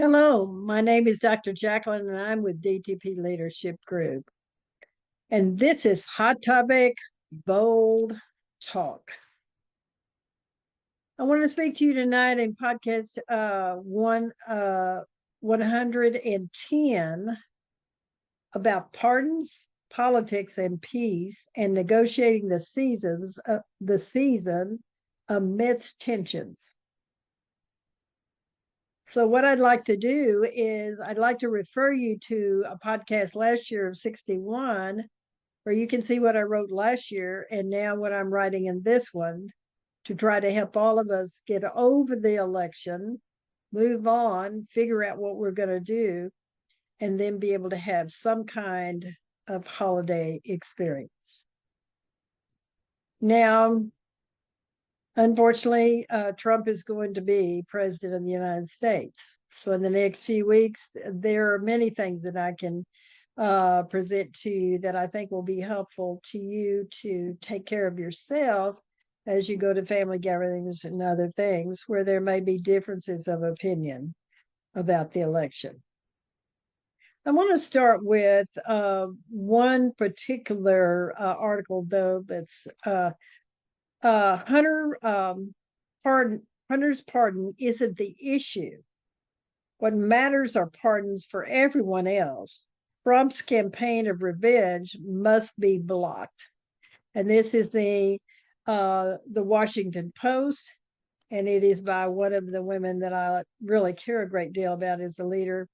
Hello, my name is Dr. Jacqueline, and I'm with DTP-Leadership Group. And this is Hot Topic Bold Talk. I want to speak to you tonight in podcast 110 about pardons, politics, and peace, and negotiating the season amidst tensions. So what I'd like to do is I'd like to refer you to a podcast last year of 61, where you can see what I wrote last year and now what I'm writing in this one to try to help all of us get over the election, move on, figure out what we're going to do, and then be able to have some kind of holiday experience. Now, unfortunately, Trump is going to be president of the United States. So in the next few weeks, there are many things that I can present to you that I think will be helpful to you to take care of yourself as you go to family gatherings and other things where there may be differences of opinion about the election. I want to start with one particular article, though, that's Hunter's pardon isn't the issue. What matters are pardons for everyone else. Trump's campaign of revenge must be blocked. And this is the Washington Post, and it is by one of the women that I really care a great deal about as a leader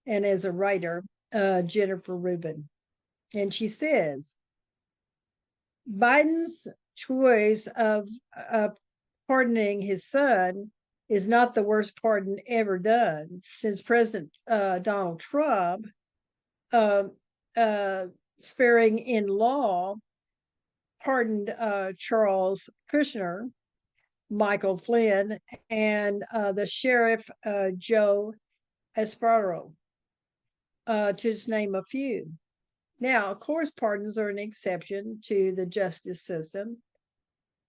and as a writer, Jennifer Rubin. And she says, Biden's choice of pardoning his son is not the worst pardon ever done, since President Donald Trump, sparing in law, pardoned Charles Kushner, Michael Flynn, and the sheriff Joe Esparro, to just name a few. Now, of course, pardons are an exception to the justice system.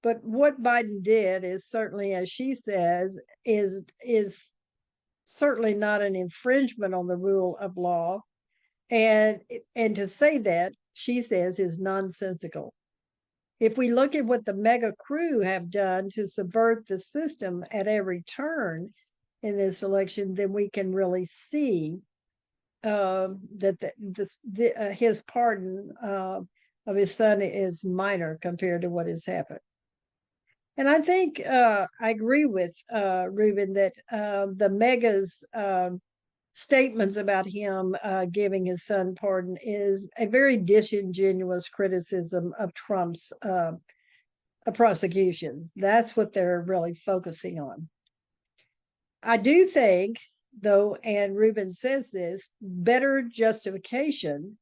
But what Biden did is certainly, as she says, is certainly not an infringement on the rule of law. And to say that, she says, is nonsensical. If we look at what the mega crew have done to subvert the system at every turn in this election, then we can really see that his pardon of his son is minor compared to what has happened. And I think I agree with Rubin that the mega's statements about him giving his son pardon is a very disingenuous criticism of Trump's prosecutions. That's what they're really focusing on. I do think, though, and Rubin says this, better justification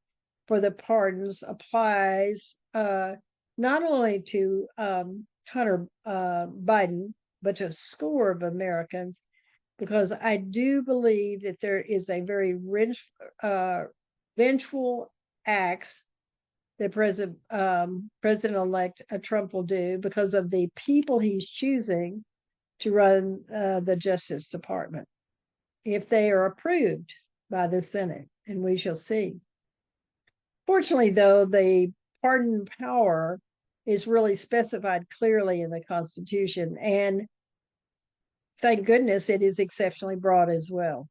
for the pardons applies not only to Hunter Biden, but to a score of Americans, because I do believe that there is a very vengeful acts that President-elect Trump will do because of the people he's choosing to run the Justice Department, if they are approved by the Senate, and we shall see. Fortunately, though, the pardon power is really specified clearly in the Constitution, and thank goodness it is exceptionally broad as well.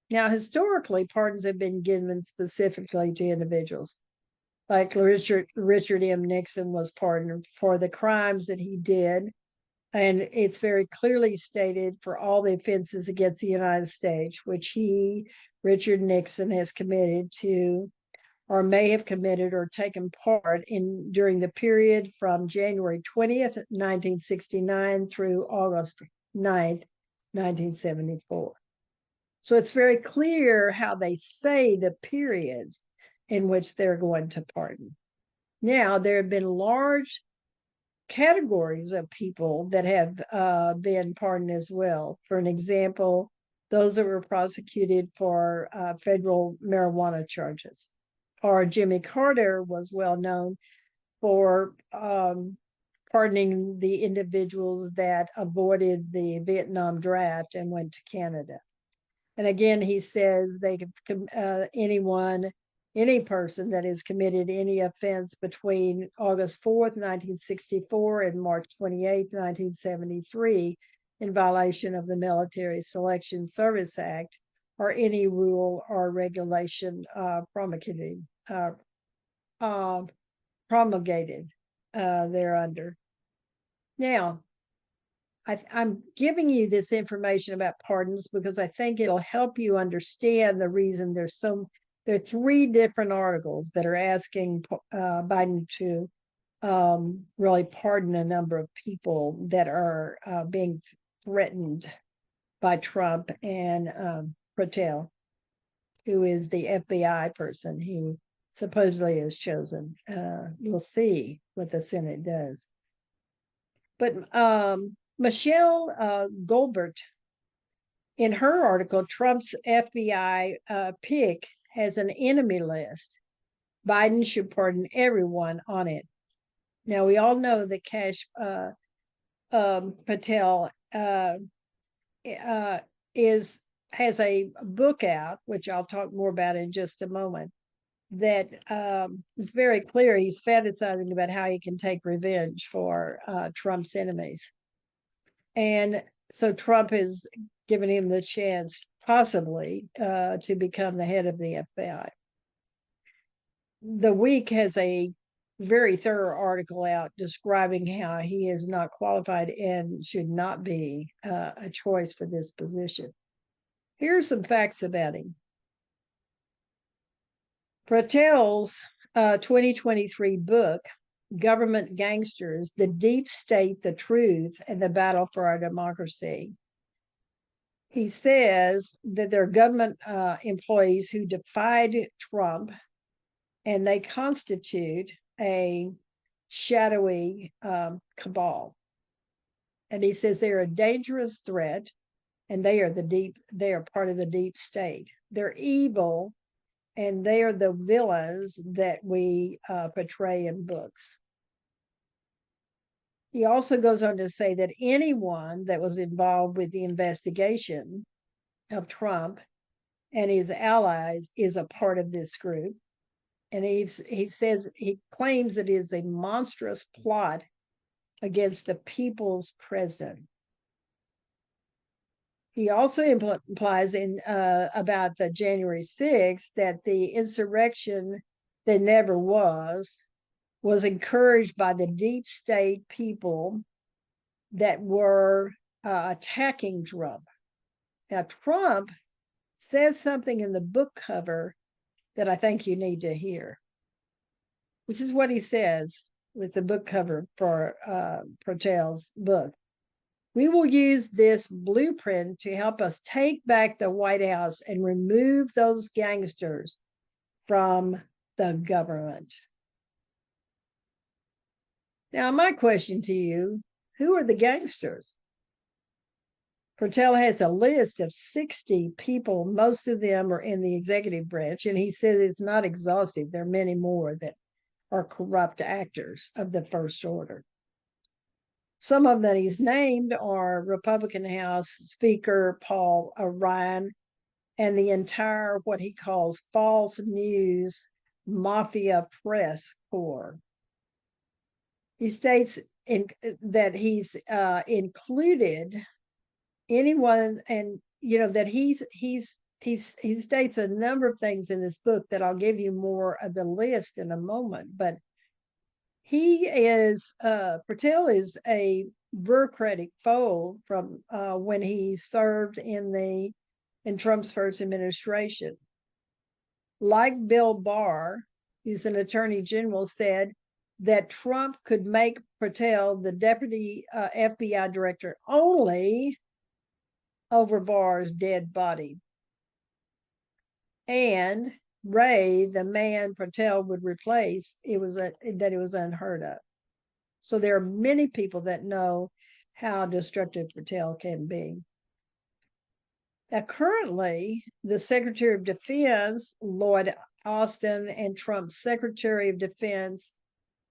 Now, historically, pardons have been given specifically to individuals. Like Richard M. Nixon was pardoned for the crimes that he did, and it's very clearly stated for all the offenses against the United States, which he, Richard Nixon, has committed to or may have committed or taken part in during the period from January 20th, 1969 through August 9th, 1974. So it's very clear how they say the periods in which they're going to pardon. Now, there have been large categories of people that have been pardoned as well. For an example, those that were prosecuted for federal marijuana charges. Or Jimmy Carter was well known for pardoning the individuals that avoided the Vietnam draft and went to Canada. And again, he says they can any person that has committed any offense between August 4th, 1964 and March 28th, 1973, in violation of the Military Selection Service Act or any rule or regulation promulgated thereunder. Now, I'm giving you this information about pardons because I think it'll help you understand the reason there are 3 different articles that are asking Biden to really pardon a number of people that are being threatened by Trump and Patel, who is the FBI person he supposedly has chosen. We'll see what the Senate does. But Michelle Goldberg, in her article, Trump's FBI pick has an enemy list. Biden should pardon everyone on it. Now, we all know that Kash Patel has a book out, which I'll talk more about in just a moment, that it's very clear he's fantasizing about how he can take revenge for Trump's enemies. And so Trump has given him the chance, possibly, to become the head of the FBI. The Week has a very thorough article out describing how he is not qualified and should not be a choice for this position. Here are some facts about him. Patel's 2023 book, Government Gangsters, The Deep State, the Truth, and the Battle for Our Democracy. He says that there are government employees who defied Trump, and they constitute a shadowy cabal. And he says they're a dangerous threat, and they are part of the deep state. They're evil, and they are the villains that we portray in books. He also goes on to say that anyone that was involved with the investigation of Trump and his allies is a part of this group. And he claims it is a monstrous plot against the people's president. He also implies about the January 6th that the insurrection that never was encouraged by the deep state people that were attacking Trump. Now, Trump says something in the book cover that I think you need to hear. This is what he says with the book cover for Patel's book. We will use this blueprint to help us take back the White House and remove those gangsters from the government. Now, my question to you, who are the gangsters? Patel has a list of 60 people. Most of them are in the executive branch, and he said it's not exhaustive. There are many more that are corrupt actors of the first order. Some of them that he's named are Republican House Speaker Paul Ryan and the entire, what he calls, false news mafia press corps. He states that he's included anyone, and that he states a number of things in this book that I'll give you more of the list in a moment. But Patel is a bureaucratic foe from when he served in Trump's first administration. Like Bill Barr, who's an attorney general, said that Trump could make Patel the deputy FBI director only over Barr's dead body. And Ray, the man Patel would replace, it was unheard of. So there are many people that know how destructive Patel can be. Now, currently, the Secretary of Defense, Lloyd Austin, and Trump's Secretary of Defense,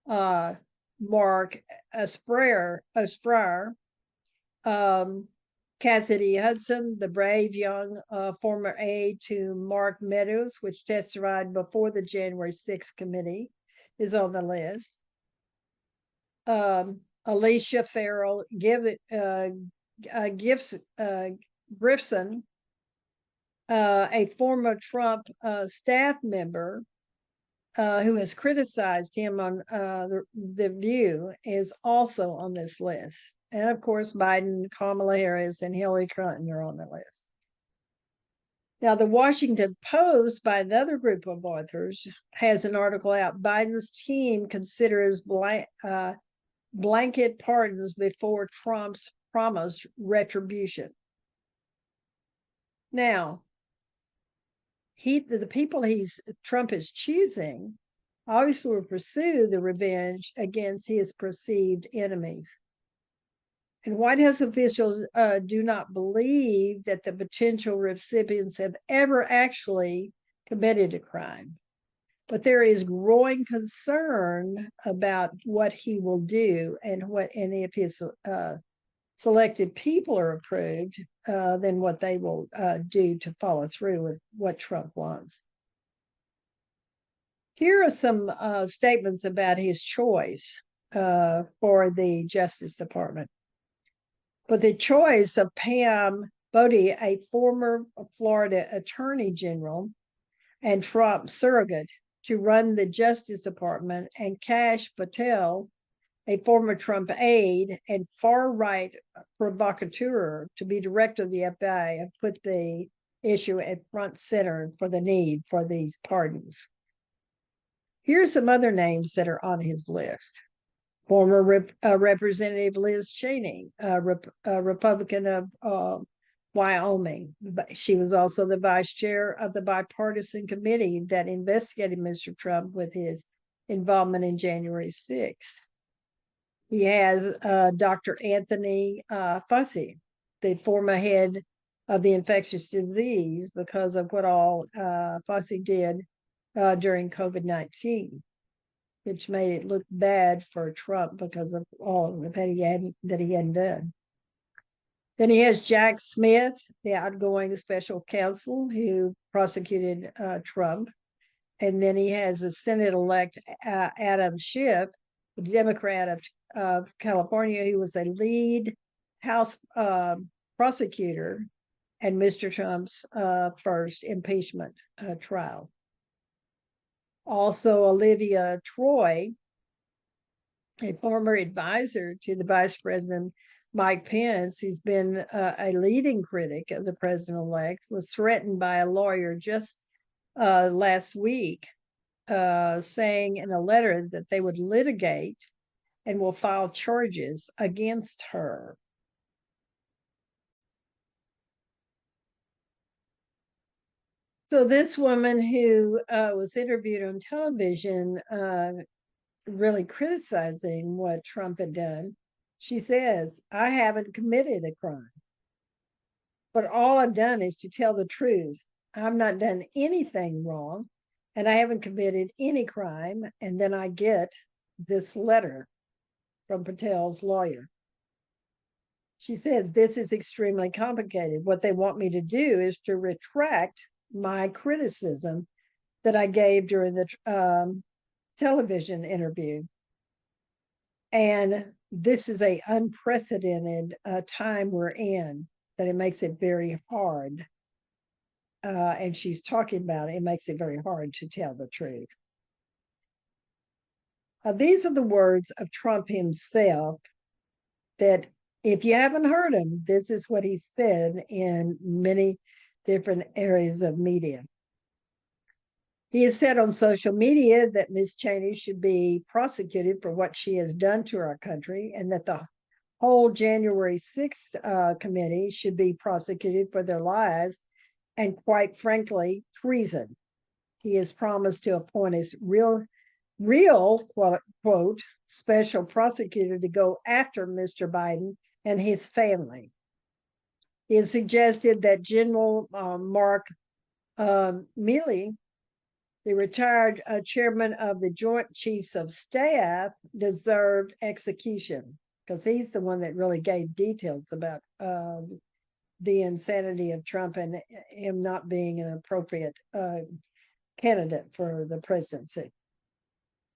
Mark Esper, Cassidy Hudson, the brave young former aide to Mark Meadows, which testified before the January 6th committee, is on the list. Alicia Farrell Griffson, a former Trump staff member who has criticized him on the View, is also on this list. And of course, Biden, Kamala Harris, and Hillary Clinton are on the list. Now, the Washington Post, by another group of authors, has an article out. Biden's team considers blanket pardons before Trump's promised retribution. Now, the people Trump is choosing obviously will pursue the revenge against his perceived enemies. And White House officials do not believe that the potential recipients have ever actually committed a crime. But there is growing concern about what he will do, and what any of his selected people are approved, then what they will do to follow through with what Trump wants. Here are some statements about his choice for the Justice Department. But the choice of Pam Bodie, a former Florida Attorney General and Trump surrogate, to run the Justice Department, and Kash Patel, a former Trump aide and far-right provocateur, to be director of the FBI, have put the issue at front center for the need for these pardons. Here's some other names that are on his list. Former Representative Liz Cheney, a Republican of Wyoming. She was also the vice chair of the bipartisan committee that investigated Mr. Trump with his involvement in January 6th. He has Dr. Anthony Fauci, the former head of the infectious disease, because of what all Fauci did during COVID-19. Which made it look bad for Trump because of all that he hadn't done. Then he has Jack Smith, the outgoing special counsel who prosecuted Trump. And then he has the Senate-elect Adam Schiff, the Democrat of California, who was a lead House prosecutor and Mr. Trump's first impeachment trial. Also, Olivia Troy, a former advisor to the Vice President Mike Pence, who's been a leading critic of the president-elect, was threatened by a lawyer just last week, saying in a letter that they would litigate and will file charges against her. So this woman who was interviewed on television, really criticizing what Trump had done, she says, "I haven't committed a crime, but all I've done is to tell the truth. I've not done anything wrong, and I haven't committed any crime." And then I get this letter from Patel's lawyer. She says, "This is extremely complicated. What they want me to do is to retract my criticism that I gave during the television interview. And this is an unprecedented time we're in, that it makes it very hard." And she's talking about it makes it very hard to tell the truth. These are the words of Trump himself, that if you haven't heard him, this is what he said in many different areas of media. He has said on social media that Ms. Cheney should be prosecuted for what she has done to our country, and that the whole January 6th committee should be prosecuted for their lies and, quite frankly, treason. He has promised to appoint a real quote special prosecutor to go after Mr. Biden and his family. He has suggested that General Mark Milley, the retired chairman of the Joint Chiefs of Staff, deserved execution, because he's the one that really gave details about the insanity of Trump and him not being an appropriate candidate for the presidency.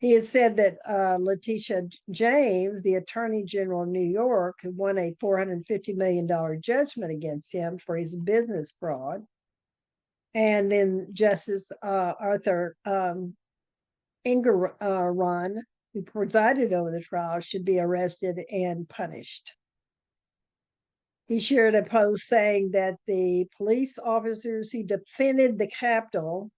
He has said that Letitia James, the Attorney General of New York, who won a $450 million judgment against him for his business fraud, and then Justice Arthur Engoron, who presided over the trial, should be arrested and punished. He shared a post saying that the police officers who defended the Capitol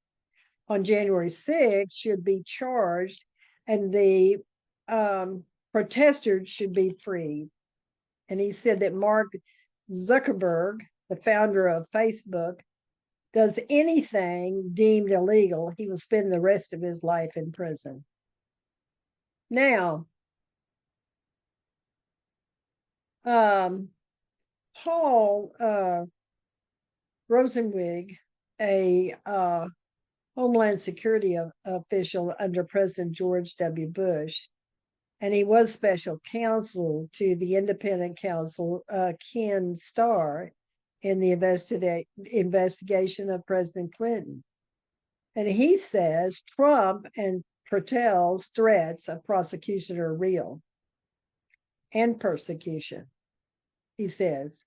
on January 6th should be charged, and the protesters should be freed. And he said that Mark Zuckerberg, the founder of Facebook, does anything deemed illegal, he will spend the rest of his life in prison. Now, Paul Rosenwig, a Homeland Security official under President George W. Bush, and he was special counsel to the independent counsel, Ken Starr, in the investigation of President Clinton. And he says Trump and Patel's threats of prosecution are real and persecution. He says,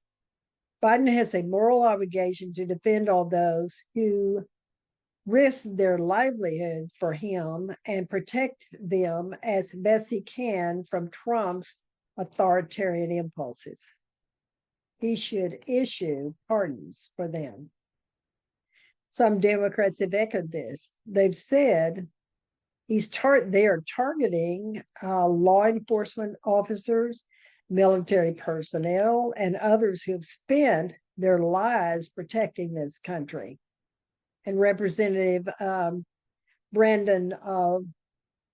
Biden has a moral obligation to defend all those who risk their livelihood for him and protect them as best he can from Trump's authoritarian impulses. He should issue pardons for them. Some Democrats have echoed this. They've said they are targeting law enforcement officers, military personnel, and others who have spent their lives protecting this country. And Representative Brandon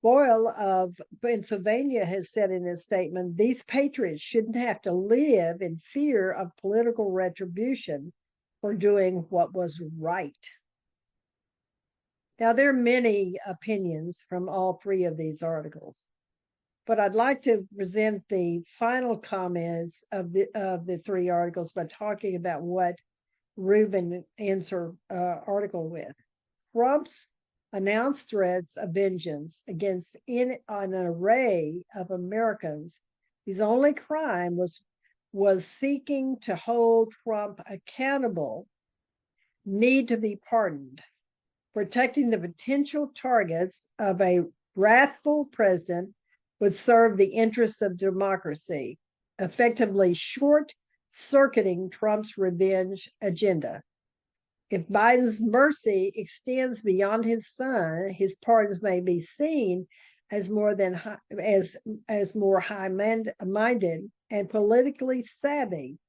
Boyle of Pennsylvania has said in his statement, these patriots shouldn't have to live in fear of political retribution for doing what was right. Now, there are many opinions from all three of these articles, but I'd like to present the final comments of the three articles by talking about what Rubin ends her article with. Trump's announced threats of vengeance against an array of Americans whose only crime was seeking to hold Trump accountable need to be pardoned. Protecting the potential targets of a wrathful president would serve the interests of democracy, effectively short-circuiting Trump's revenge agenda. If Biden's mercy extends beyond his son, his pardons may be seen as more high-minded and politically savvy,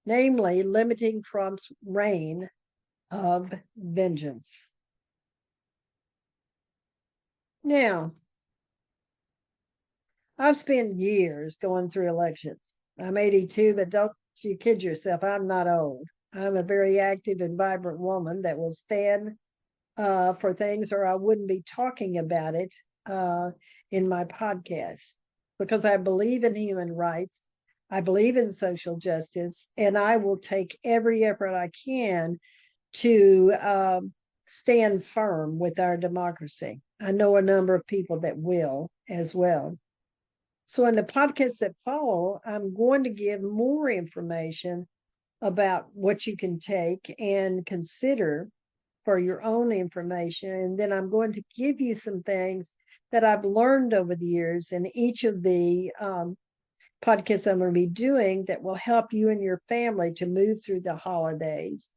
namely limiting Trump's reign of vengeance. Now, I've spent years going through elections. I'm 82, but don't you kid yourself, I'm not old. I'm a very active and vibrant woman that will stand for things, or I wouldn't be talking about it in my podcast, because I believe in human rights. I believe in social justice, and I will take every effort I can to stand firm with our democracy. I know a number of people that will as well. So in the podcasts that follow, I'm going to give more information about what you can take and consider for your own information. And then I'm going to give you some things that I've learned over the years in each of the podcasts I'm going to be doing that will help you and your family to move through the holidays.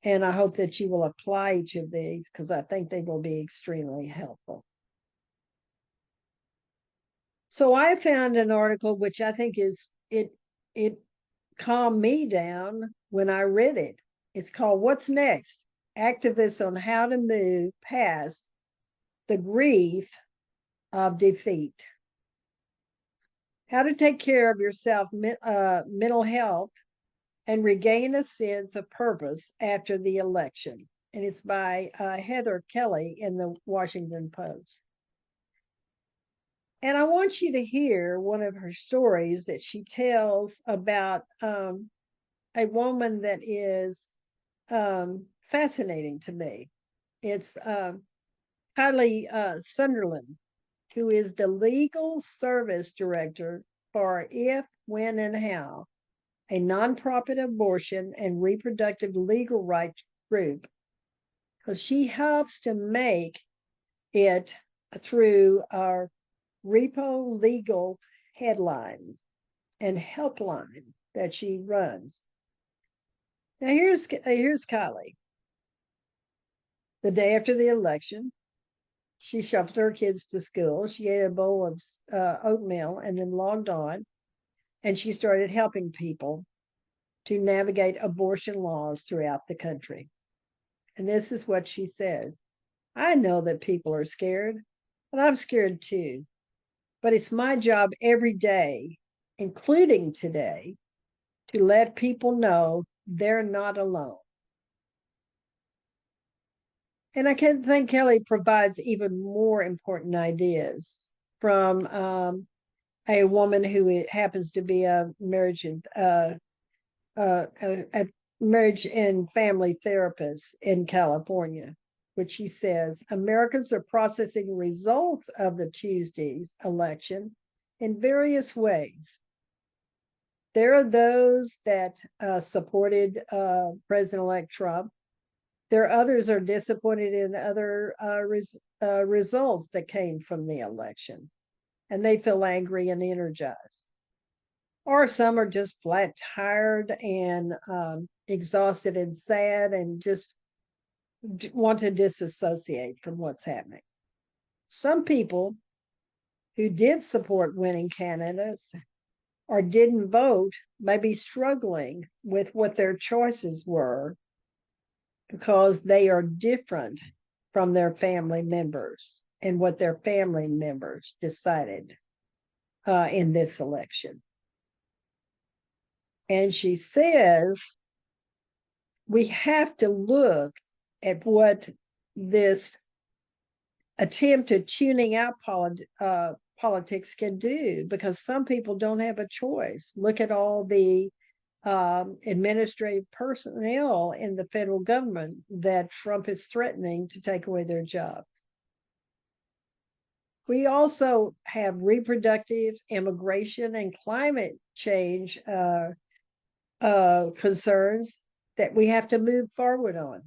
And I hope that you will apply each of these, because I think they will be extremely helpful. So I found an article which I think it calmed me down when I read it. It's called What's Next? Activists on How to Move Past the Grief of Defeat. How to take care of yourself, mental health, and regain a sense of purpose after the election. And it's by Heather Kelly in the Washington Post. And I want you to hear one of her stories that she tells about a a woman that is fascinating to me. It's Kylie Sunderland, who is the legal service director for If, When, and How, a nonprofit abortion and reproductive legal rights group. Because she helps to make it through our repo legal headlines and helpline that she runs. Now here's Kylie. The day after the election, she shuffled her kids to school. She ate a bowl of oatmeal and then logged on, and she started helping people to navigate abortion laws throughout the country. And this is what she says. I know that people are scared, and I'm scared too. But it's my job every day, including today, to let people know they're not alone. And I can think Kelly provides even more important ideas from a woman who happens to be a marriage and family therapist in California, which she says Americans are processing results of the Tuesday's election in various ways. There are those that supported President-elect Trump. There are others are disappointed in other results that came from the election, and they feel angry and energized. Or some are just flat tired and exhausted and sad and just want to disassociate from what's happening. Some people who did support winning candidates or didn't vote may be struggling with what their choices were because they are different from their family members and what their family members decided in this election. And she says we have to look at what this attempt at tuning out politics can do, because some people don't have a choice. Look at all the administrative personnel in the federal government that Trump is threatening to take away their jobs. We also have reproductive, immigration, and climate change concerns that we have to move forward on.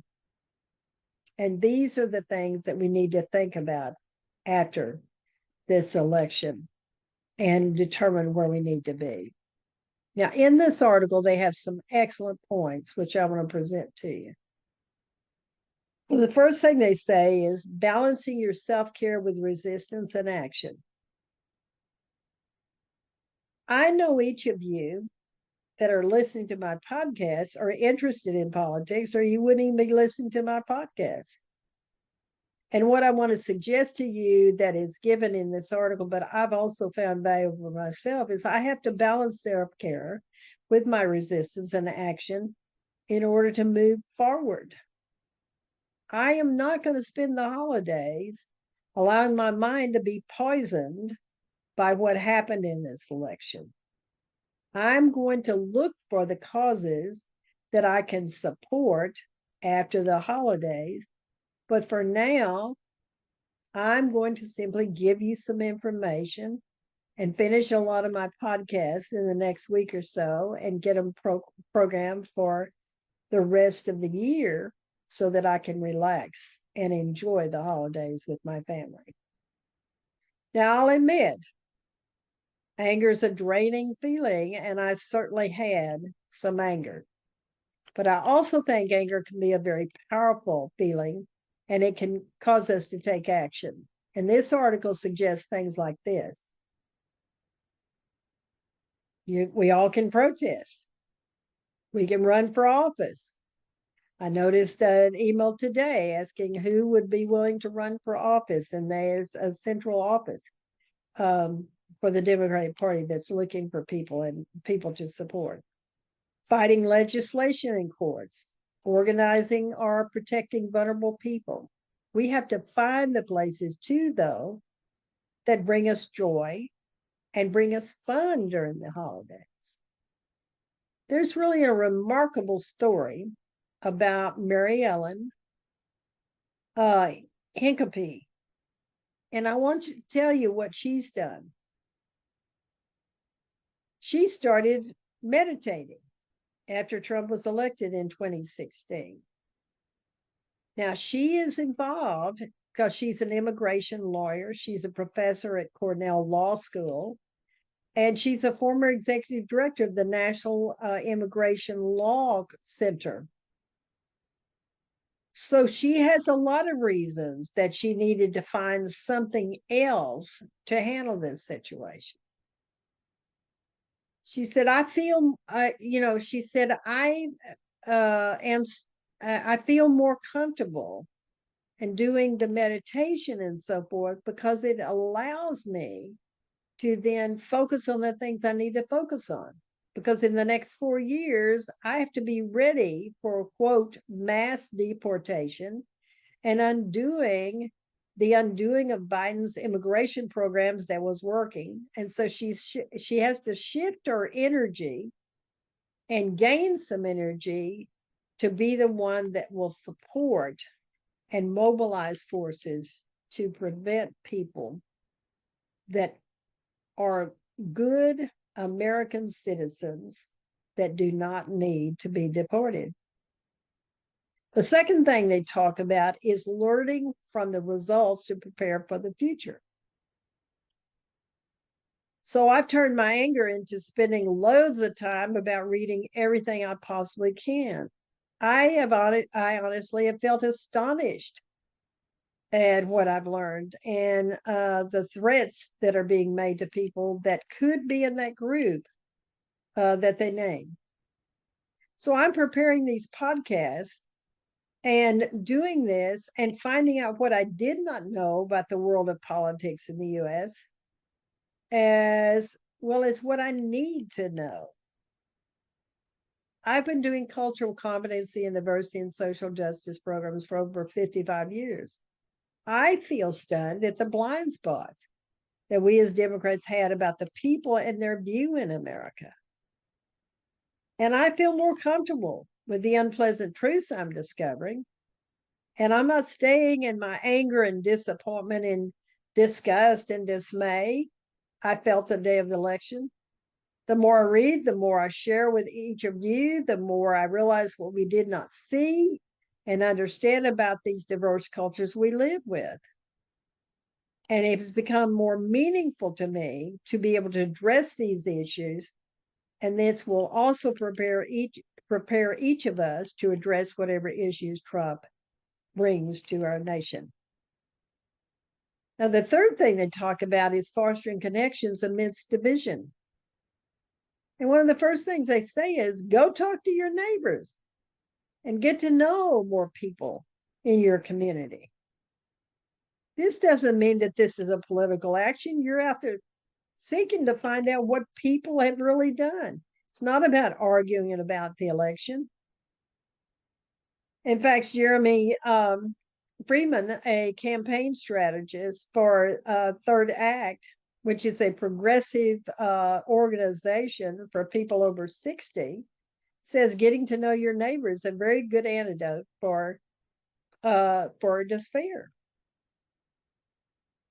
And these are the things that we need to think about after this election and determine where we need to be. Now, in this article, they have some excellent points, which I want to present to you. Well, the first thing they say is balancing your self-care with resistance and action. I know each of you that are listening to my podcast are interested in politics, or you wouldn't even be listening to my podcast. And what I want to suggest to you that is given in this article, but I've also found valuable myself, is I have to balance self-care with my resistance and action in order to move forward. I am not going to spend the holidays allowing my mind to be poisoned by what happened in this election. I'm going to look for the causes that I can support after the holidays. But for now, I'm going to simply give you some information and finish a lot of my podcasts in the next week or so and get them programmed for the rest of the year so that I can relax and enjoy the holidays with my family. Now, I'll admit, anger is a draining feeling, and I certainly had some anger. But I also think anger can be a very powerful feeling, and it can cause us to take action. And this article suggests things like this. We all can protest. We can run for office. I noticed an email today asking who would be willing to run for office, and there's a central office for the Democratic Party that's looking for people and people to support. Fighting legislation in courts, organizing or protecting vulnerable people. We have to find the places too, though, that bring us joy and bring us fun during the holidays. There's really a remarkable story about Mary Ellen Hincapie. And I want to tell you what she's done. She started meditating after Trump was elected in 2016. Now, she is involved because she's an immigration lawyer. She's a professor at Cornell Law School, and she's a former executive director of the National Immigration Law Center. So she has a lot of reasons that she needed to find something else to handle this situation. She said, I feel, she said, I feel more comfortable in doing the meditation and so forth because it allows me to then focus on the things I need to focus on. Because in the next 4 years, I have to be ready for, quote, mass deportation and the undoing of Biden's immigration programs that was working. And so she has to shift her energy and gain some energy to be the one that will support and mobilize forces to prevent people that are good American citizens that do not need to be deported. The second thing they talk about is learning from the results to prepare for the future. So I've turned my anger into spending loads of time about reading everything I possibly can. I honestly have felt astonished at what I've learned and the threats that are being made to people that could be in that group that they name. So I'm preparing these podcasts and doing this and finding out what I did not know about the world of politics in the US, as well as what I need to know. I've been doing cultural competency and diversity and social justice programs for over 55 years. I feel stunned at the blind spots that we as Democrats had about the people and their view in America. And I feel more comfortable with the unpleasant truths I'm discovering. And I'm not staying in my anger and disappointment and disgust and dismay I felt the day of the election. The more I read, the more I share with each of you, the more I realize what we did not see and understand about these diverse cultures we live with. And it's become more meaningful to me to be able to address these issues. And this will also prepare each of us to address whatever issues Trump brings to our nation. Now, the third thing they talk about is fostering connections amidst division. And one of the first things they say is go talk to your neighbors and get to know more people in your community. This doesn't mean that this is a political action. You're out there seeking to find out what people have really done. It's not about arguing about the election. In fact, Jeremy Freeman, a campaign strategist for Third Act, which is a progressive organization for people over 60, says getting to know your neighbor is a very good antidote for despair.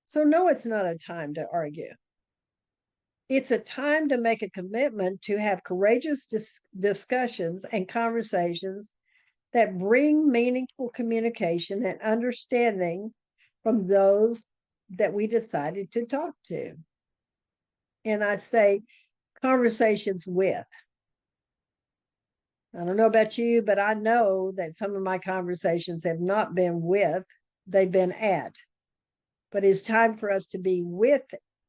So no, it's not a time to argue. It's a time to make a commitment to have courageous discussions and conversations that bring meaningful communication and understanding from those that we decided to talk to. And I say conversations with. I don't know about you, but I know that some of my conversations have not been with, they've been at. But it's time for us to be with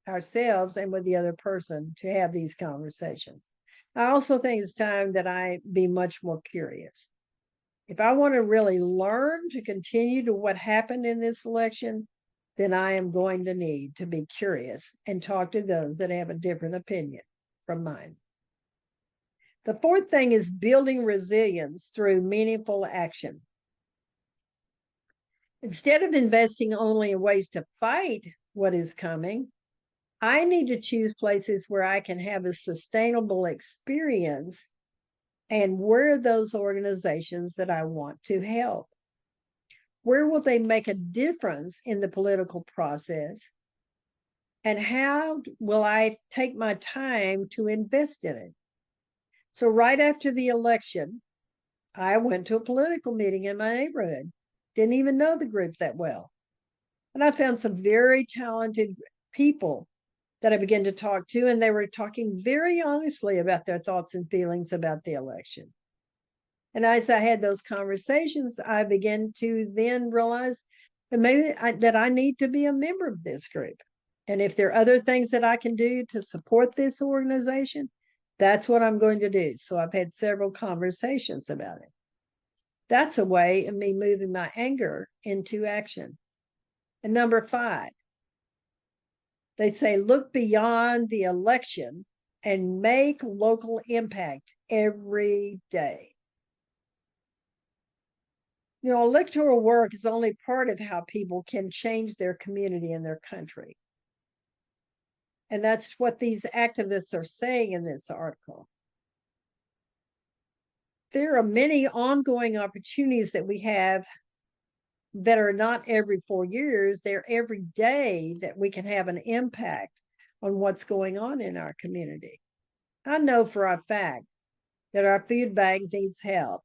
ourselves and with the other person to have these conversations. I also think it's time that I be much more curious. If I want to really learn to continue to what happened in this election, then I am going to need to be curious and talk to those that have a different opinion from mine. The fourth thing is building resilience through meaningful action. Instead of investing only in ways to fight what is coming, I need to choose places where I can have a sustainable experience And where are those organizations that I want to help? Where will they make a difference in the political process? And how will I take my time to invest in it? So, right after the election, I went to a political meeting in my neighborhood. Didn't even know the group that well. And I found some very talented people that I began to talk to, and they were talking very honestly about their thoughts and feelings about the election. And as I had those conversations, I began to then realize that that I need to be a member of this group. And if there are other things that I can do to support this organization, that's what I'm going to do. So I've had several conversations about it. That's a way of me moving my anger into action. And number 5, they say, look beyond the election and make local impact every day. Electoral work is only part of how people can change their community and their country. And that's what these activists are saying in this article. There are many ongoing opportunities that we have that are not every 4 years, they're every day that we can have an impact on what's going on in our community. I know for a fact that our food bank needs help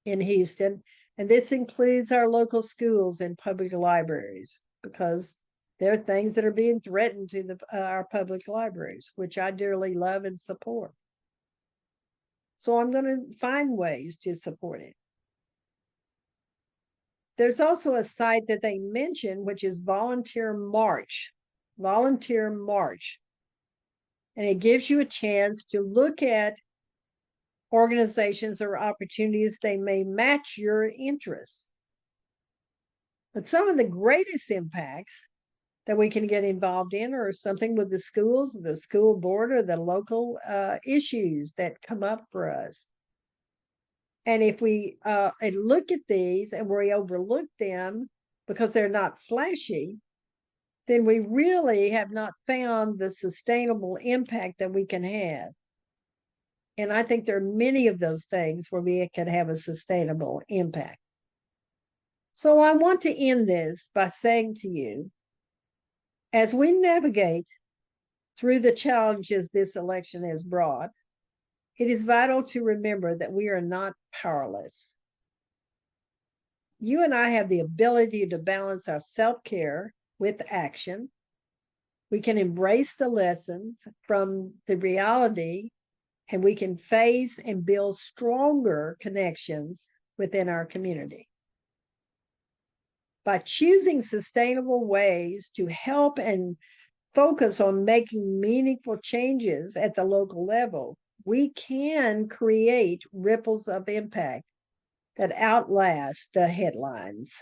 in Houston, and this includes our local schools and public libraries, because there are things that are being threatened to our public libraries, which I dearly love and support. So I'm going to find ways to support it. There's also a site that they mention, which is Volunteer March. Volunteer March. And it gives you a chance to look at organizations or opportunities they may match your interests. But some of the greatest impacts that we can get involved in are something with the schools, the school board, or the local issues that come up for us. And if we look at these and we overlook them because they're not flashy, then we really have not found the sustainable impact that we can have. And I think there are many of those things where we can have a sustainable impact. So I want to end this by saying to you, as we navigate through the challenges this election has brought, it is vital to remember that we are not powerless. You and I have the ability to balance our self-care with action. We can embrace the lessons from the reality, and we can face and build stronger connections within our community. By choosing sustainable ways to help and focus on making meaningful changes at the local level, we can create ripples of impact that outlast the headlines.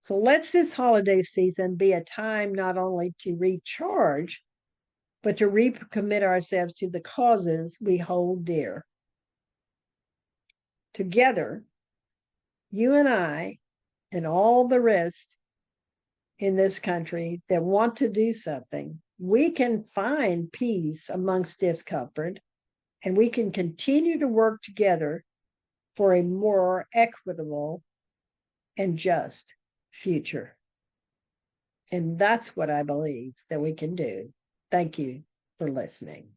So let's this holiday season be a time not only to recharge, but to recommit ourselves to the causes we hold dear. Together, you and I and all the rest in this country that want to do something, we can find peace amongst discomfort, and we can continue to work together for a more equitable and just future. And that's what I believe that we can do. Thank you for listening.